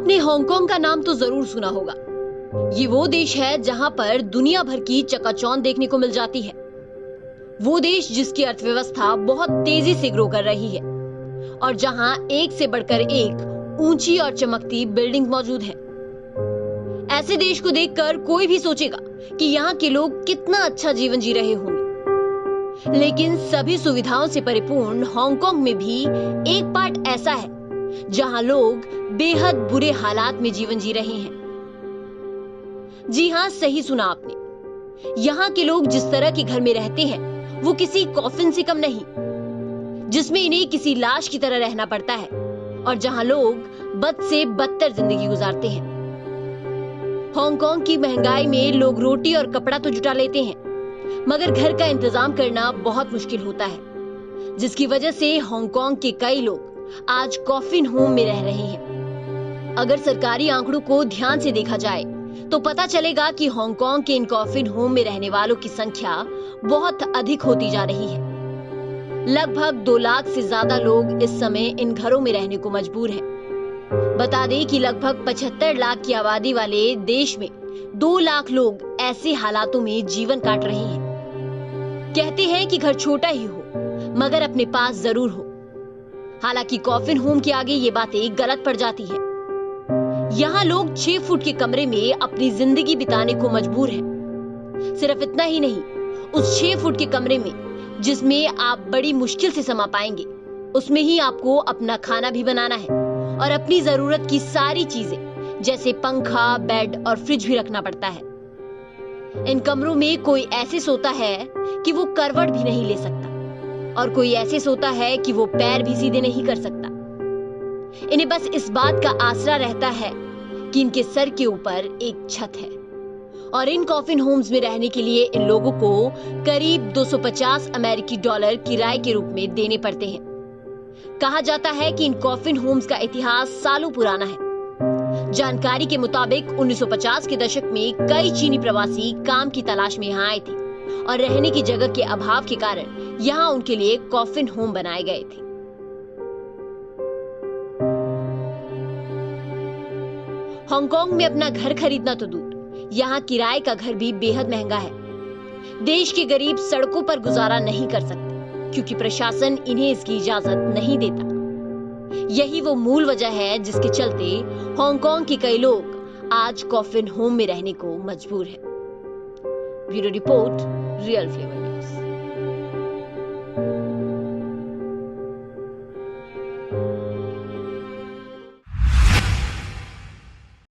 आपने हांगकांग का नाम तो जरूर सुना होगा। ये वो देश है जहां पर दुनिया भर की चकाचौंध देखने को मिल जाती है। वो देश जिसकी अर्थव्यवस्था बहुत तेजी से ग्रो कर रही है और जहां एक से बढ़कर एक ऊंची और चमकती बिल्डिंग मौजूद है। ऐसे देश को देखकर कोई भी सोचेगा कि यहाँ के लोग कितना अच्छा जीवन जी रहे होंगे। लेकिन सभी सुविधाओं से परिपूर्ण हांगकांग में भी एक पार्ट ऐसा है जहां लोग बेहद बुरे हालात में जीवन जी रहे हैं। जी हां, सही सुना आपने। यहाँ के लोग जिस तरह के घर में रहते हैं वो किसी कॉफिन से कम नहीं, जिसमें इन्हें किसी लाश की तरह रहना पड़ता है और जहां लोग बद से बदतर जिंदगी गुजारते हैं। हांगकांग की महंगाई में लोग रोटी और कपड़ा तो जुटा लेते हैं, मगर घर का इंतजाम करना बहुत मुश्किल होता है, जिसकी वजह से हांगकांग के कई लोग आज कॉफिन होम में रह रहे हैं। अगर सरकारी आंकड़ों को ध्यान से देखा जाए तो पता चलेगा कि हांगकांग के इन कॉफिन होम में रहने वालों की संख्या बहुत अधिक होती जा रही है। लगभग 2 लाख से ज्यादा लोग इस समय इन घरों में रहने को मजबूर हैं। बता दें कि लगभग 75 लाख की आबादी वाले देश में 2 लाख लोग ऐसे हालातों में जीवन काट रहे हैं। कहते हैं कि घर छोटा ही हो मगर अपने पास जरूर हो। हालांकि कॉफिन होम के आगे ये बातें गलत पड़ जाती है। यहाँ लोग 6 फुट के कमरे में अपनी जिंदगी बिताने को मजबूर हैं। सिर्फ इतना ही नहीं, उस 6 फुट के कमरे में जिसमें आप बड़ी मुश्किल से समा पाएंगे, उसमें ही आपको अपना खाना भी बनाना है और अपनी जरूरत की सारी चीजें जैसे पंखा, बेड और फ्रिज भी रखना पड़ता है। इन कमरों में कोई ऐसे सोता है कि वो करवट भी नहीं ले सकता और कोई ऐसे सोता है कि वो पैर भी सीधे नहीं कर सकता। इन्हें बस इस बात का आसरा रहता है कि इनके सर के ऊपर एक छत है और इन कॉफिन होम्स में रहने के लिए इन लोगों को करीब 250 अमेरिकी डॉलर किराए के रूप में देने पड़ते हैं। कहा जाता है कि इन कॉफिन होम्स का इतिहास सालों पुराना है। जानकारी के मुताबिक 1950 के दशक में कई चीनी प्रवासी काम की तलाश में यहाँ आए थे और रहने की जगह के अभाव के कारण यहाँ उनके लिए कॉफिन होम बनाए गए थे। हांगकांग में अपना घर खरीदना तो दूर, यहाँ किराए का घर भी बेहद महंगा है। देश के गरीब सड़कों पर गुजारा नहीं कर सकते क्योंकि प्रशासन इन्हें इसकी इजाजत नहीं देता। यही वो मूल वजह है जिसके चलते हांगकांग के कई लोग आज कॉफिन होम में रहने को मजबूर हैं। Bureau report, real flavour.